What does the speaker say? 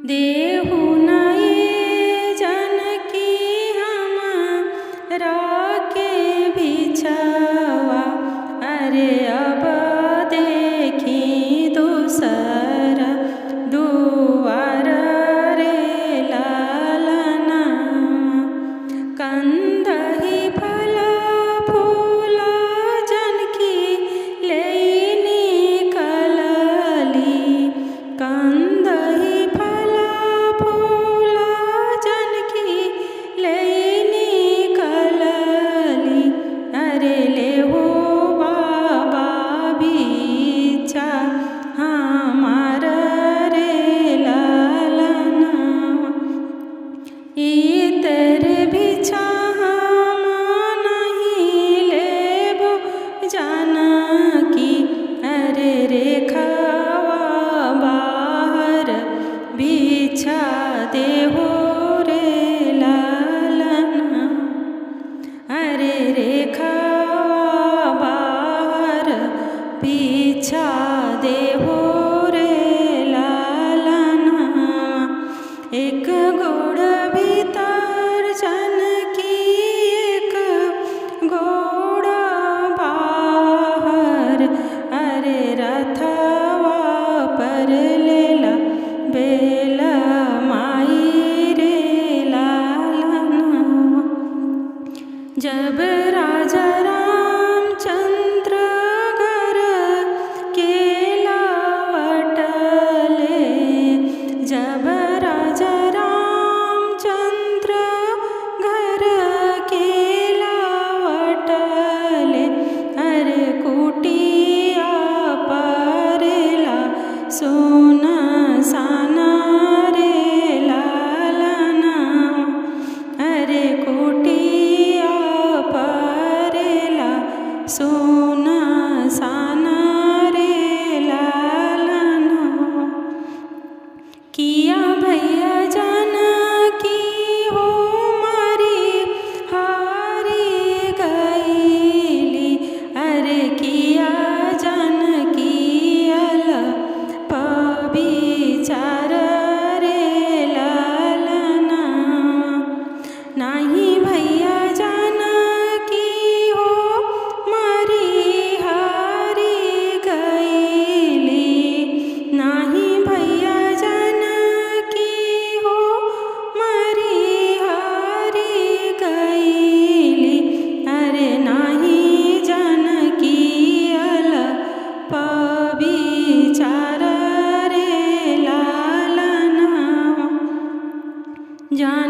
देहु नये जानकी हमरा के बिछावा। अरे अब देखी दूसर दुआर रे लालना। कंदही फल फूल जानकी लेनी कलली। कंदही फल फूल जानकी लेनी कलली। अरे ले हो बाबा बिछा हमार रे लालना। इतर बिछा हम नहीं लेबो जानकी। अरे रेखावा बाहर बिछा देहो रे लालना। अरे रेखावा बाहर बिछा देहो रे लालना। एक गोड़ भीतर जानकी एक गोड़ बाहर। अरे रथवा पर लेला बेल माई रे लालना। जब राजा रामचंद्र घर के लावटले। जब राजा रामचंद्र घर के लावटले। अरे कुटिया परेला सोना साना रे लालना। अरे कुटिया परेला सोना साना रे लालना। किया भैया जानकी हो मारी हारी गईली। अरे किया जानकी अल पविचार रे लालना। नाही भैया जानकी हो मारी हारी गईली। नाही भैया जानकी हो मारी हारी गईली। अरे नाही जानकी अल पविचार रे लालना। जान